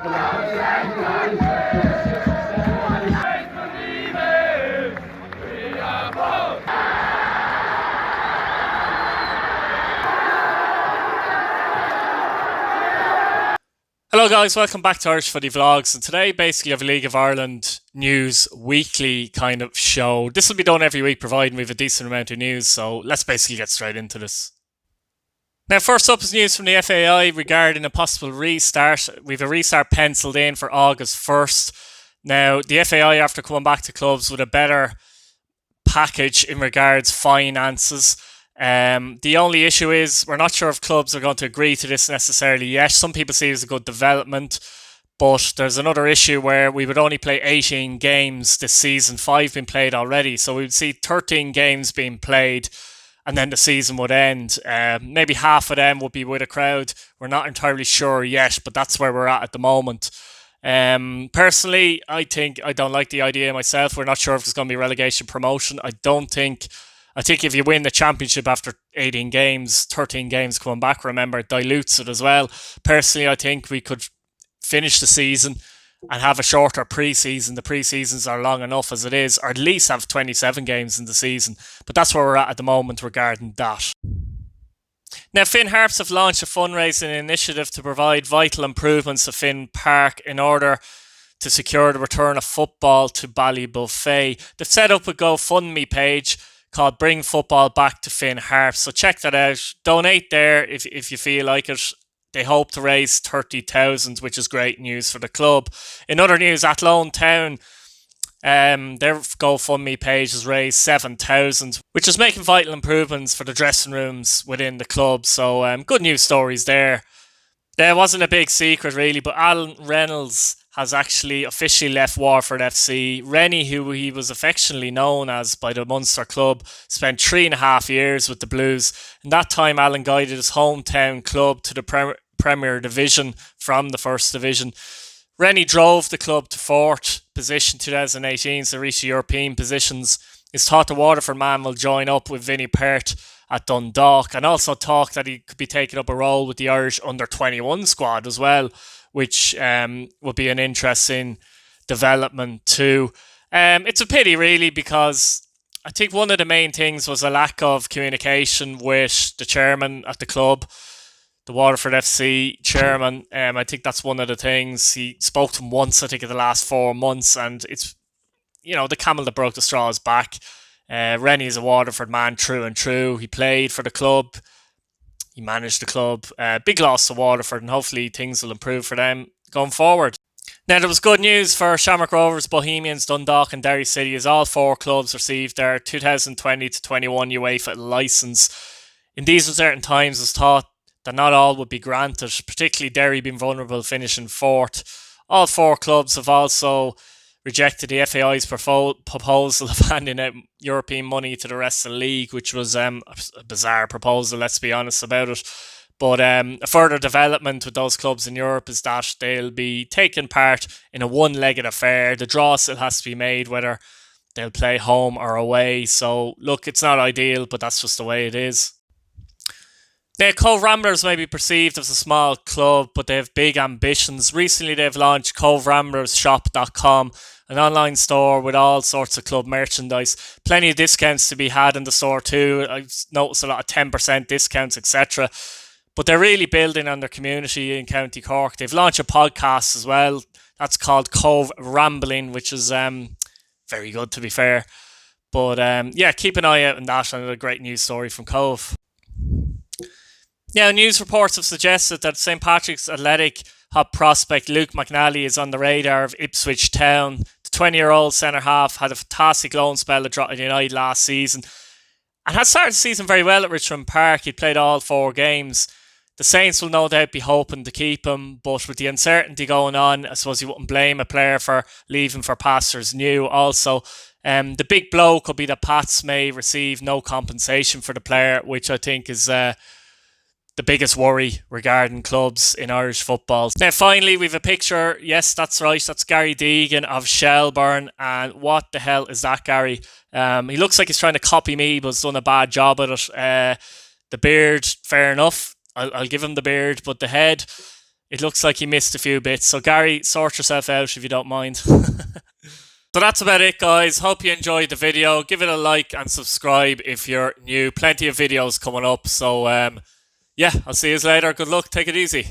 Hello guys, welcome back to Irish Footy Vlogs, and today basically I have a League of Ireland news weekly kind of show. This will be done every week providing we have a decent amount of news, so let's basically get straight into this. Now first up is news from the FAI regarding a possible restart. We have a restart penciled in for August 1st. Now the FAI, after coming back to clubs with a better package in regards finances, the only issue is we're not sure if clubs are going to agree to this necessarily yet. Some people see it as a good development, but there's another issue where we would only play 18 games this season, 5 been played already, so we would see 13 games being played and then the season would end. Maybe half of them would be with a crowd. We're not entirely sure yet, but that's where we're at the moment. Personally, I don't like the idea myself. We're not sure if there's going to be relegation promotion. I think if you win the championship after 18 games, 13 games coming back, remember, it dilutes it as well. Personally, I think we could finish the season and have a shorter pre-season. The pre-seasons are long enough as it is, or at least have 27 games in the season. But that's where we're at the moment regarding that. Now, Finn Harps have launched a fundraising initiative to provide vital improvements to Finn Park in order to secure the return of football to Ballybuffet. They've set up a GoFundMe page called Bring Football Back to Finn Harps. So check that out. Donate there if you feel like it. They hope to raise 30,000, which is great news for the club. In other news, Athlone Town, their GoFundMe page has raised 7,000, which is making vital improvements for the dressing rooms within the club. So good news stories there. There wasn't a big secret really, but Alan Reynolds has actually officially left Waterford FC. Rennie, who he was affectionately known as by the Munster club, spent 3.5 years with the Blues. In that time, Alan guided his hometown club to the Premier Division from the First Division. Rennie drove the club to 4th position 2018, so reached the European positions. It's thought the Waterford man will join up with Vinnie Perth at Dundalk, and also talk that he could be taking up a role with the Irish under-21 squad as well, which would be an interesting development too. It's a pity really, because I think one of the main things was a lack of communication with the chairman at the club, the Waterford FC chairman. I think that's one of the things. He spoke to him once, I think, in the last 4 months, and it's, the camel that broke the straw is back. Rennie is a Waterford man true and true. He played for the club. He managed the club. Big loss to Waterford, and hopefully things will improve for them going forward. Now, there was good news for Shamrock Rovers, Bohemians, Dundalk and Derry City, as all 4 clubs received their 2020 to 21 UEFA licence. In these uncertain times, it was thought that not all would be granted, particularly Derry being vulnerable, finishing 4th. All 4 clubs have also rejected the FAI's proposal of handing out European money to the rest of the league, which was a bizarre proposal, let's be honest about it. But a further development with those clubs in Europe is that they'll be taking part in a one-legged affair. The draw still has to be made whether they'll play home or away. So, look, it's not ideal, but that's just the way it is. Now, Cobh Ramblers may be perceived as a small club, but they have big ambitions. Recently, they've launched CobbRamblersShop.com, an online store with all sorts of club merchandise. Plenty of discounts to be had in the store too. I've noticed a lot of 10% discounts, etc. But they're really building on their community in County Cork. They've launched a podcast as well. That's called Cobh Rambling, which is very good, to be fair. But keep an eye out on that, and a great news story from Cobh. Now, news reports have suggested that St Patrick's Athletic hot prospect Luke McNally is on the radar of Ipswich Town. The 20-year-old centre-half had a fantastic loan spell at Drogheda United last season and had started the season very well at Richmond Park. He played all 4 games. The Saints will no doubt be hoping to keep him, but with the uncertainty going on, I suppose you wouldn't blame a player for leaving for pastures new. Also, the big blow could be that Pats may receive no compensation for the player, which I think is the biggest worry regarding clubs in Irish football. Now, finally, we have a picture. Yes, that's right. That's Gary Deegan of Shelbourne. And what the hell is that, Gary? He looks like he's trying to copy me, but has done a bad job at it. The beard, fair enough. I'll give him the beard, but the head, It looks like he missed a few bits. So Gary, sort yourself out if you don't mind. So that's about it, guys. Hope you enjoyed the video. Give it a like and subscribe if you're new. Plenty of videos coming up. So yeah, I'll see you later. Good luck. Take it easy.